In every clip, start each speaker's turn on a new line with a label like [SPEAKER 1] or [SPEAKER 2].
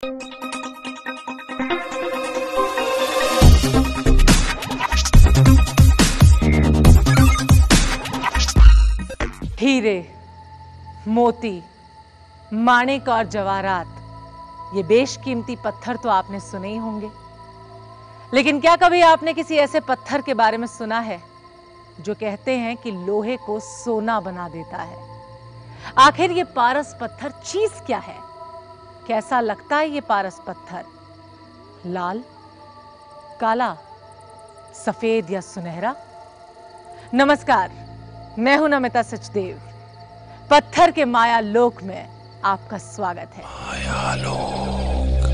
[SPEAKER 1] हीरे, मोती, माणिक और जवाहरात, ये बेशकीमती पत्थर तो आपने सुने ही होंगे, लेकिन क्या कभी आपने किसी ऐसे पत्थर के बारे में सुना है जो कहते हैं कि लोहे को सोना बना देता है? आखिर ये पारस पत्थर चीज क्या है? कैसा लगता है ये पारस पत्थर? लाल, काला, सफेद या सुनहरा? नमस्कार, मैं हूं नमिता सचदेव। पत्थर के माया लोक में आपका स्वागत है।
[SPEAKER 2] माया लोक।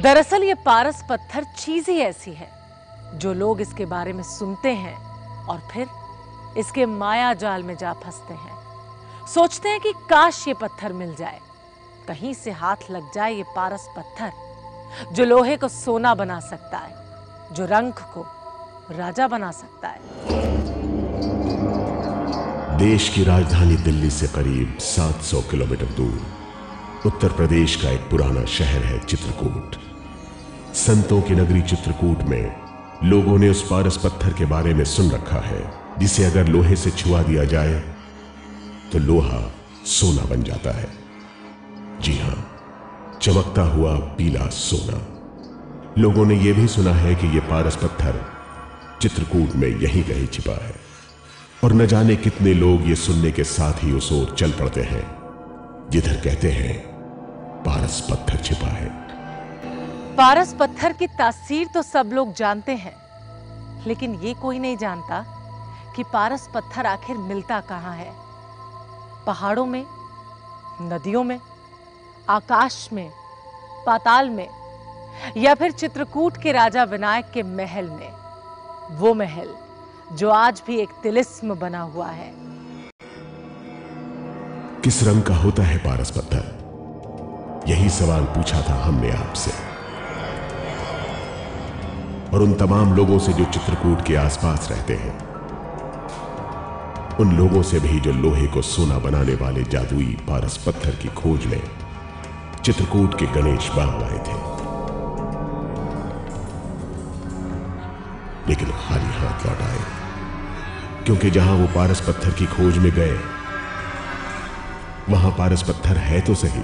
[SPEAKER 1] दरअसल ये पारस पत्थर चीज ही ऐसी है जो लोग इसके बारे में सुनते हैं और फिर इसके माया जाल में जा फंसते हैं। सोचते हैं कि काश ये पत्थर मिल जाए, कहीं से हाथ लग जाए ये पारस पत्थर जो लोहे को सोना बना सकता है, जो रंग को राजा बना सकता है।
[SPEAKER 2] देश की राजधानी दिल्ली से करीब 700 किलोमीटर दूर उत्तर प्रदेश का एक पुराना शहर है चित्रकूट। संतों की नगरी चित्रकूट में लोगों ने उस पारस पत्थर के बारे में सुन रखा है जिसे अगर लोहे से छुआ दिया जाए तो लोहा सोना बन जाता है। जी हां, चमकता हुआ पीला सोना। लोगों ने यह भी सुना है कि यह पारस पत्थर चित्रकूट में यहीं कहीं छिपा है, और न जाने कितने लोग ये सुनने के साथ ही उस ओर चल पड़ते हैं जिधर कहते हैं पारस पत्थर छिपा है।
[SPEAKER 1] पारस पत्थर की तासीर तो सब लोग जानते हैं, लेकिन ये कोई नहीं जानता कि पारस पत्थर आखिर मिलता कहां है। पहाड़ों में, नदियों में, आकाश में, पाताल में, या फिर चित्रकूट के राजा विनायक के महल में, वो महल जो आज भी एक तिलिस्म बना हुआ है।
[SPEAKER 2] किस रंग का होता है पारस पत्थर? यही सवाल पूछा था हमने आपसे, और उन तमाम लोगों से जो चित्रकूट के आसपास रहते हैं, उन लोगों से भी जो लोहे को सोना बनाने वाले जादुई पारस पत्थर की खोज में चित्रकूट के गणेश बाग आए थे, लेकिन खाली हाथ लौट आए, क्योंकि जहां वो पारस पत्थर की खोज में गए वहां पारस पत्थर है तो सही,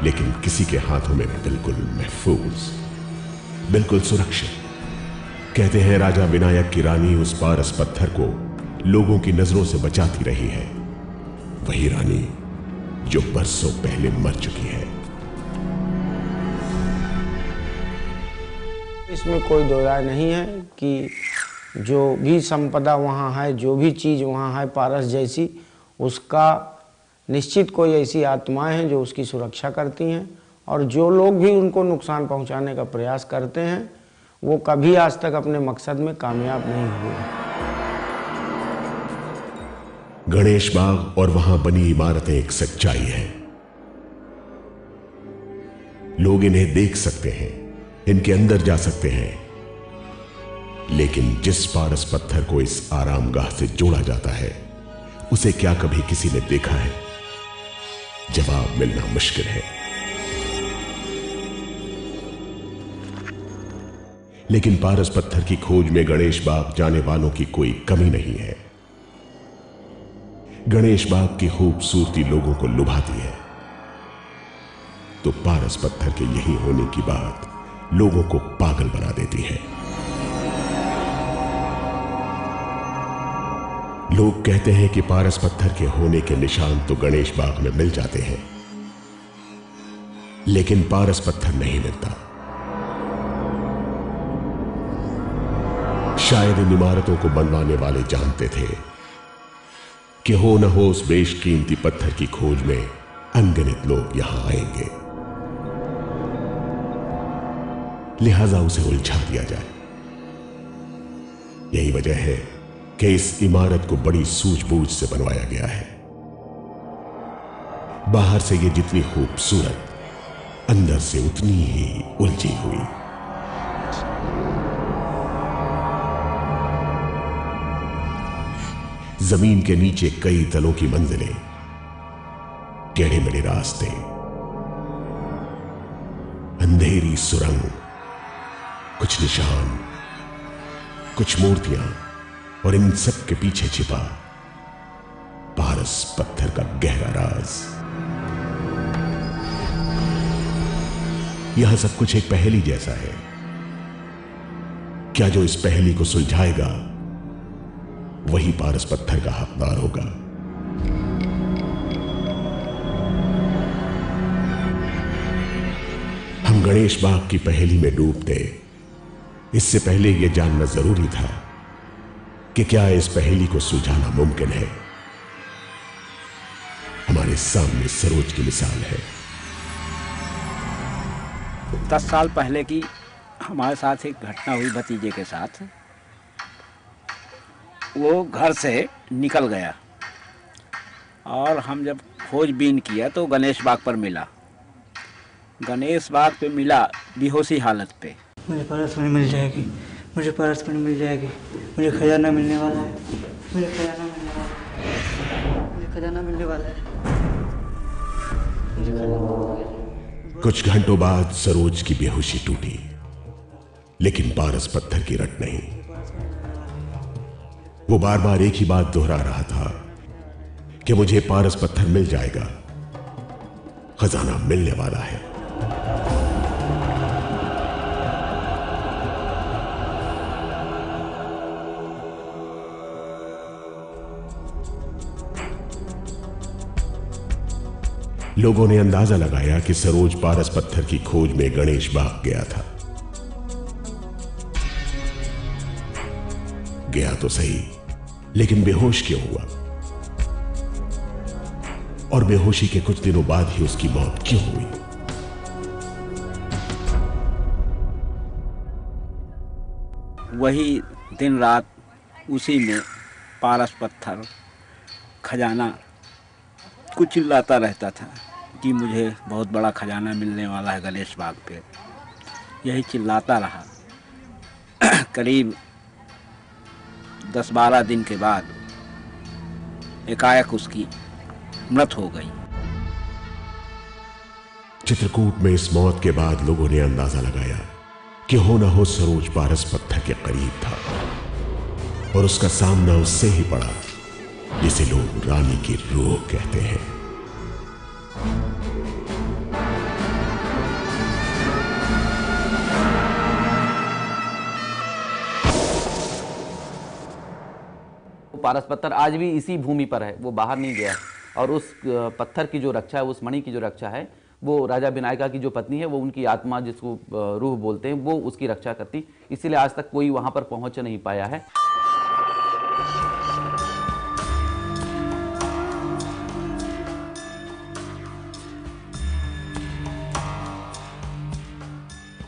[SPEAKER 2] लेकिन किसी के हाथों में बिल्कुल महफूज, बिल्कुल सुरक्षित। कहते हैं राजा विनायक की रानी उस पारस पत्थर को लोगों की नजरों से बचाती रही है, वही रानी जो बरसों पहले मर चुकी है।
[SPEAKER 3] इसमें कोई दो राय नहीं है कि जो भी संपदा वहाँ है, जो भी चीज़ वहाँ है पारस जैसी, उसका निश्चित कोई ऐसी आत्माएं हैं जो उसकी सुरक्षा करती हैं, और जो लोग भी उनको नुकसान पहुँचाने का प्रयास करते हैं वो कभी आज तक अपने मकसद में कामयाब नहीं हुए।
[SPEAKER 2] गणेश बाग और वहां बनी इमारतें एक सच्चाई है। लोग इन्हें देख सकते हैं, इनके अंदर जा सकते हैं, लेकिन जिस पारस पत्थर को इस आरामगाह से जोड़ा जाता है उसे क्या कभी किसी ने देखा है? जवाब मिलना मुश्किल है। लेकिन पारस पत्थर की खोज में गणेश बाग जाने वालों की कोई कमी नहीं है। गणेश बाग की खूबसूरती लोगों को लुभाती है, तो पारस पत्थर के यही होने की बात लोगों को पागल बना देती है। लोग कहते हैं कि पारस पत्थर के होने के निशान तो गणेश बाग में मिल जाते हैं, लेकिन पारस पत्थर नहीं मिलता। शायद इन इमारतों को बनवाने वाले जानते थे कि हो न हो उस बेशकीमती पत्थर की खोज में अनगिनत लोग यहां आएंगे, लिहाजा उसे उलझा दिया जाए। यही वजह है कि इस इमारत को बड़ी सूझबूझ से बनवाया गया है। बाहर से यह जितनी खूबसूरत, अंदर से उतनी ही उलझी हुई। जमीन के नीचे कई तलों की मंजिलें, टेढ़े मेढ़े रास्ते, अंधेरी सुरंग, कुछ निशान, कुछ मूर्तियां और इन सब के पीछे छिपा पारस पत्थर का गहरा राज। यह सब कुछ एक पहेली जैसा है। क्या जो इस पहेली को सुलझाएगा वही पारस पत्थर का हकदार होगा? हम गणेश बाग की पहेली में डूबते इससे पहले यह जानना जरूरी था कि क्या इस पहेली को सुलझाना मुमकिन है। हमारे सामने सरोज की मिसाल है।
[SPEAKER 4] 10 साल पहले की हमारे साथ एक घटना हुई भतीजे के साथ। वो घर से निकल गया और हम जब खोजबीन किया तो गणेश बाग पर मिला। गणेश बाग पे मिला बेहोशी हालत पे।
[SPEAKER 5] मुझे पारस मणि मिल जाएगी, मुझे पारस मणि मिल जाएगी, मुझे खजाना मिलने वाला है, मुझे खजाना मिलने वाला है, मुझे खजाना मिलने वाला है, मुझे खजाना।
[SPEAKER 2] कुछ घंटों बाद सरोज की बेहोशी टूटी, लेकिन पारस पत्थर की रट नहीं। वो बार बार एक ही बात दोहरा रहा था कि मुझे पारस पत्थर मिल जाएगा, खजाना मिलने वाला है। लोगों ने अंदाजा लगाया कि सरोज पारस पत्थर की खोज में गणेश बाग गया था। गया तो सही, लेकिन बेहोश क्यों हुआ? और बेहोशी के कुछ दिनों बाद ही उसकी मौत क्यों हुई?
[SPEAKER 4] वही दिन रात उसी में पारस पत्थर खजाना कुछ चिल्लाता रहता था कि मुझे बहुत बड़ा खजाना मिलने वाला है गणेश बाग पे। यही चिल्लाता रहा। करीब 10-12 दिन के बाद एकाएक उसकी मृत हो गई।
[SPEAKER 2] चित्रकूट में इस मौत के बाद लोगों ने अंदाजा लगाया कि हो न हो सरोज पारस पत्थर के करीब था और उसका सामना उससे ही पड़ा जिसे लोग रानी की रूह कहते हैं।
[SPEAKER 6] पारस पत्थर आज भी इसी भूमि पर है, वो बाहर नहीं गया। और उस पत्थर की जो रक्षा है, उस मणि की जो रक्षा है, वो राजा विनायका की जो पत्नी है, वो उनकी आत्मा जिसको रूह बोलते हैं, वो उसकी रक्षा करती। इसीलिए आज तक कोई वहां पर पहुंच नहीं पाया है।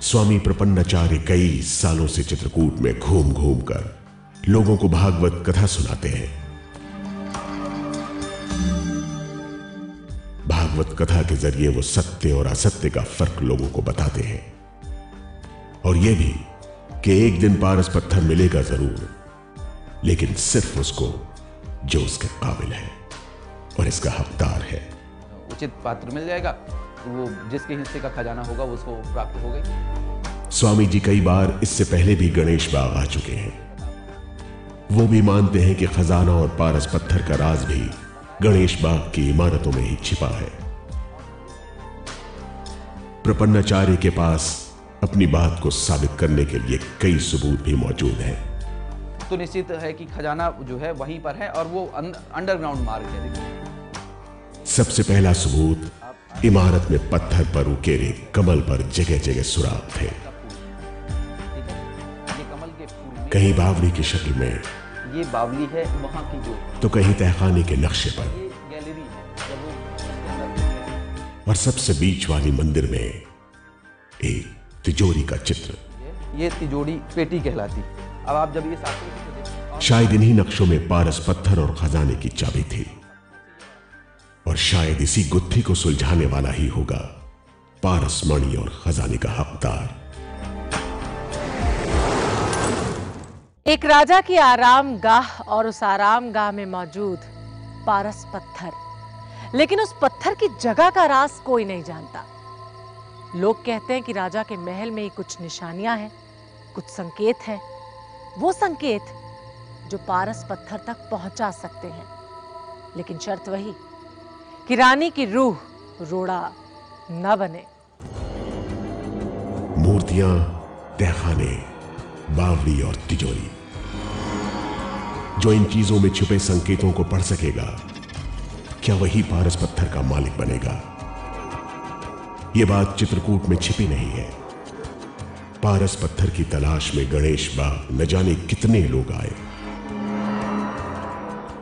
[SPEAKER 2] स्वामी प्रपन्नाचार्य कई सालों से चित्रकूट में घूम घूम कर लोगों को भागवत कथा सुनाते हैं। भागवत कथा के जरिए वो सत्य और असत्य का फर्क लोगों को बताते हैं, और यह भी कि एक दिन पारस पत्थर मिलेगा जरूर, लेकिन सिर्फ उसको जो उसके काबिल है और इसका हकदार है।
[SPEAKER 6] उचित पात्र मिल जाएगा, वो जिसके हिस्से का खजाना होगा उसको प्राप्त हो गई।
[SPEAKER 2] स्वामी जी कई बार इससे पहले भी गणेश बाग आ चुके हैं। वो भी मानते हैं कि खजाना और पारस पत्थर का राज भी गणेश बाग की इमारतों में ही छिपा है। प्रपन्नाचार्य के पास अपनी बात को साबित करने के लिए कई सबूत भी मौजूद हैं।
[SPEAKER 6] तो निश्चित है कि खजाना जो है वहीं पर है और वो अंडरग्राउंड मार्ग है।
[SPEAKER 2] सबसे पहला सबूत, इमारत में पत्थर पर उकेरे कमल पर जगह जगह सुराग थे। कहीं बावली की शक्ल में,
[SPEAKER 6] ये बावली है वहां की जो,
[SPEAKER 2] तो कहीं तहखाने के नक्शे पर,
[SPEAKER 6] ये गैलरी है।
[SPEAKER 2] और सबसे बीच वाली मंदिर में एक तिजोरी का चित्र।
[SPEAKER 6] ये तिजोरी पेटी कहलाती। अब आप जब ये साथ
[SPEAKER 2] शायद इन्हीं नक्शों में पारस पत्थर और खजाने की चाबी थी, और शायद इसी गुत्थी को सुलझाने वाला ही होगा पारस मणि और खजाने का हकदार।
[SPEAKER 1] एक राजा की आराम गाह और उस आराम गाह में मौजूद पारस पत्थर लेकिन उस पत्थर की जगह का राज कोई नहीं जानता। लोग कहते हैं कि राजा के महल में ही कुछ निशानियां हैं, कुछ संकेत हैं, वो संकेत जो पारस पत्थर तक पहुंचा सकते हैं। लेकिन शर्त वही कि रानी की रूह रोड़ा न बने।
[SPEAKER 2] मूर्तियां, तहखाने, बावड़ी और तिजोरी, जो इन चीजों में छुपे संकेतों को पढ़ सकेगा, क्या वही पारस पत्थर का मालिक बनेगा? यह बात चित्रकूट में छिपी नहीं है। पारस पत्थर की तलाश में गणेश बाग न जाने कितने लोग आए।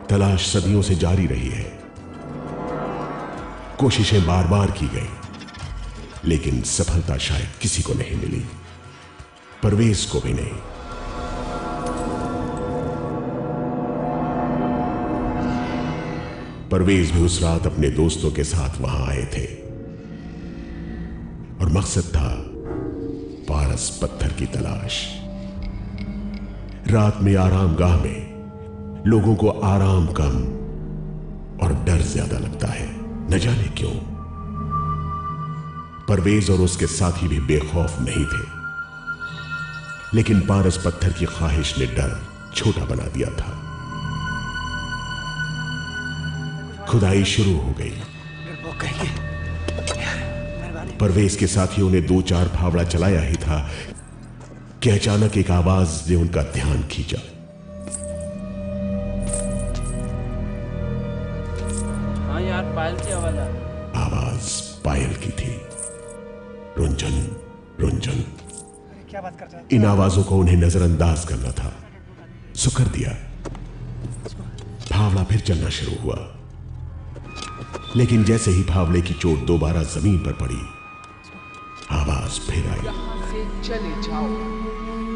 [SPEAKER 2] तलाश सदियों से जारी रही है। कोशिशें बार बार की गई, लेकिन सफलता शायद किसी को नहीं मिली, परवेज को भी नहीं। परवेज भी उस रात अपने दोस्तों के साथ वहां आए थे और मकसद था पारस पत्थर की तलाश। रात में आरामगाह में लोगों को आराम कम और डर ज्यादा लगता है, न जाने क्यों। परवेज और उसके साथी भी बेखौफ नहीं थे, लेकिन पारस पत्थर की ख्वाहिश ने डर छोटा बना दिया था। खुदाई शुरू हो गई। परवेज के साथियों ने 2-4 फावड़ा चलाया ही था कि अचानक एक आवाज ने उनका ध्यान खींचा।
[SPEAKER 7] हाँ यार, पायल की आवाज आ रही।
[SPEAKER 2] आवाज पायल की थी। रुंझन रुंझन।
[SPEAKER 5] क्या बात करते हैं?
[SPEAKER 2] इन आवाजों को उन्हें नजरअंदाज करना था, सो कर दिया। फावड़ा फिर चलना शुरू हुआ, लेकिन जैसे ही फावड़े की चोट दोबारा जमीन पर पड़ी, आवाज फिर आई।
[SPEAKER 7] यहाँ से चले जाओ,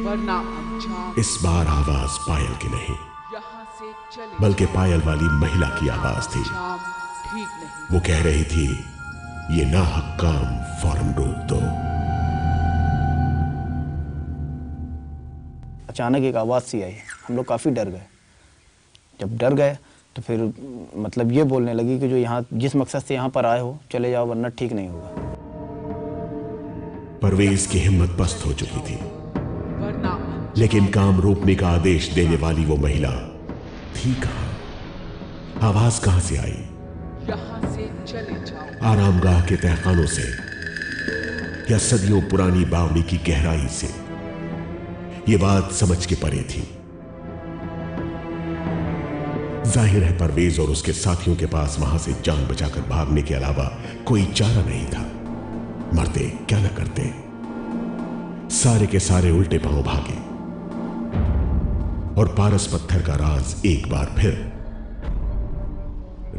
[SPEAKER 7] वरना अंजाम।
[SPEAKER 2] इस बार आवाज पायल की नहीं,
[SPEAKER 7] यहाँ से चले
[SPEAKER 2] बल्कि पायल वाली महिला की आवाज थी।
[SPEAKER 7] अंजाम ठीक नहीं।
[SPEAKER 2] वो कह रही थी, ये नाहक काम फौरन रोक दो।
[SPEAKER 3] अचानक एक आवाज़ सी आई। हम लोग काफ़ी डर गए। जब डर गए तो फिर मतलब ये बोलने लगी कि जो यहाँ जिस मकसद से यहाँ पर आए हो चले जाओ, वरना ठीक नहीं होगा।
[SPEAKER 2] परवेज की हिम्मत पस्त हो चुकी थी,
[SPEAKER 7] वरना
[SPEAKER 2] लेकिन काम रोकने का आदेश देने वाली वो महिला थी कहां? आवाज कहां से आई?
[SPEAKER 7] यहाँ से चले जाओ।
[SPEAKER 2] आरामगाह के तहखानों से या सदियों पुरानी बावड़ी की गहराई से? ये बात समझ के परे थी। जाहिर है परवेज और उसके साथियों के पास वहां से जान बचाकर भागने के अलावा कोई चारा नहीं था। मरते क्या न करते। सारे के सारे उल्टे पांव भागे और पारस पत्थर का राज एक बार फिर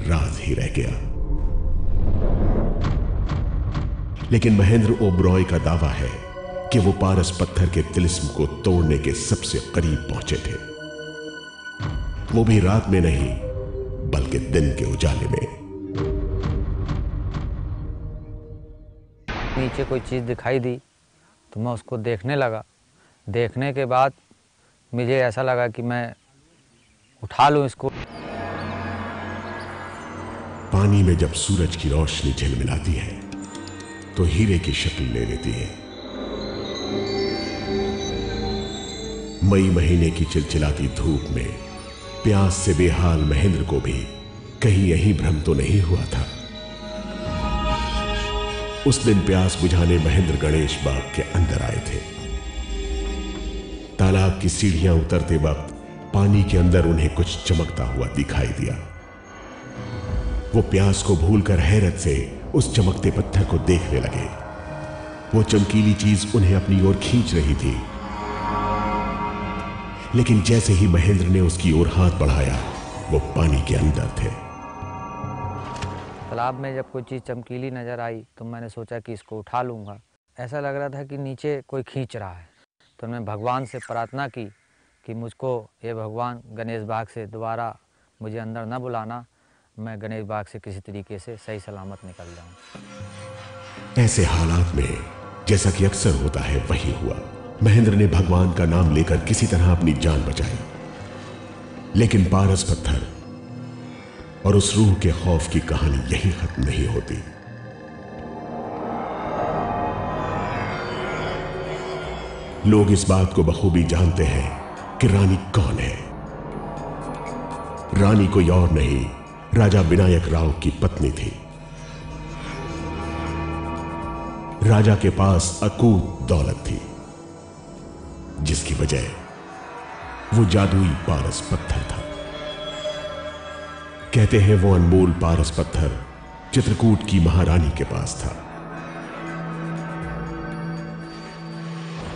[SPEAKER 2] राज ही रह गया। लेकिन महेंद्र ओबरॉय का दावा है कि वो पारस पत्थर के तिलिस्म को तोड़ने के सबसे करीब पहुंचे थे, वो भी रात में नहीं बल्कि दिन के उजाले में।
[SPEAKER 8] नीचे कोई चीज़ दिखाई दी तो मैं उसको देखने लगा। देखने के बाद मुझे ऐसा लगा कि मैं उठा लूं इसको।
[SPEAKER 2] पानी में जब सूरज की रोशनी झिलमिलाती है तो हीरे की शक्ल ले लेती है। मई महीने की चिलचिलाती धूप में प्यास से बेहाल महेंद्र को भी कहीं यही भ्रम तो नहीं हुआ था। उस दिन प्यास बुझाने महेंद्र गणेश बाग के अंदर आए थे। तालाब की सीढ़ियां उतरते वक्त पानी के अंदर उन्हें कुछ चमकता हुआ दिखाई दिया। वो प्यास को भूलकर हैरत से उस चमकते पत्थर को देखने लगे। वो चमकीली चीज उन्हें अपनी ओर खींच रही थी, लेकिन जैसे ही महेंद्र ने उसकी ओर हाथ बढ़ाया, वो पानी के अंदर थे।
[SPEAKER 8] तालाब में जब कोई चीज़ चमकीली नज़र आई तो मैंने सोचा कि इसको उठा लूँगा। ऐसा लग रहा था कि नीचे कोई खींच रहा है, तो मैं भगवान से प्रार्थना की कि मुझको ये भगवान गणेश बाग से दोबारा मुझे अंदर न बुलाना, मैं गणेश बाग से किसी तरीके से सही सलामत निकल जाऊँ।
[SPEAKER 2] ऐसे हालात में जैसा कि अक्सर होता है वही हुआ। महेंद्र ने भगवान का नाम लेकर किसी तरह अपनी जान बचाई, लेकिन पारस पत्थर और उस रूह के खौफ की कहानी यहीं खत्म नहीं होती। लोग इस बात को बखूबी जानते हैं कि रानी कौन है। रानी कोई और नहीं, राजा विनायक राव की पत्नी थी। राजा के पास अकूत दौलत थी, जिसकी वजह वो जादुई पारस पत्थर था। कहते हैं वो अनमोल पारस पत्थर चित्रकूट की महारानी के पास था।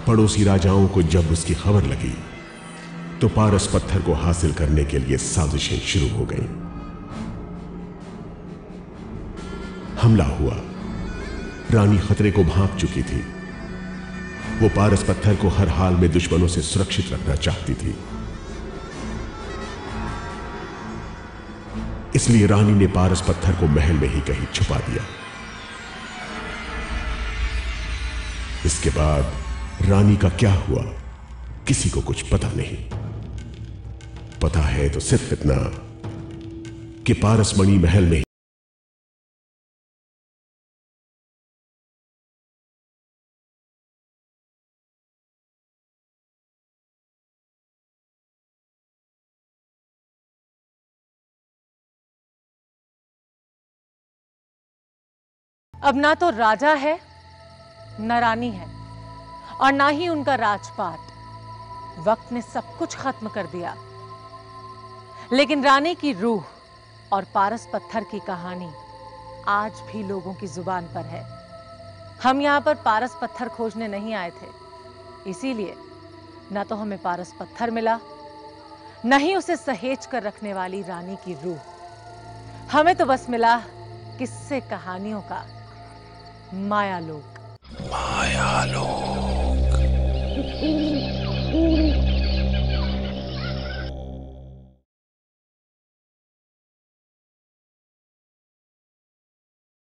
[SPEAKER 2] पड़ोसी राजाओं को जब उसकी खबर लगी तो पारस पत्थर को हासिल करने के लिए साजिशें शुरू हो गईं। हमला हुआ। रानी खतरे को भांप चुकी थी। वो पारस पत्थर को हर हाल में दुश्मनों से सुरक्षित रखना चाहती थी। इसलिए रानी ने पारस पत्थर को महल में ही कहीं छुपा दिया। इसके बाद रानी का क्या हुआ किसी को कुछ पता नहीं। पता है तो सिर्फ इतना कि पारसमणि महल में
[SPEAKER 1] अब ना तो राजा है न रानी है और ना ही उनका राजपाट। वक्त ने सब कुछ खत्म कर दिया, लेकिन रानी की रूह और पारस पत्थर की कहानी आज भी लोगों की जुबान पर है। हम यहां पर पारस पत्थर खोजने नहीं आए थे, इसीलिए ना तो हमें पारस पत्थर मिला, न ही उसे सहेज कर रखने वाली रानी की रूह। हमें तो बस मिला किस्से कहानियों का मायालोक।
[SPEAKER 2] मायालोक।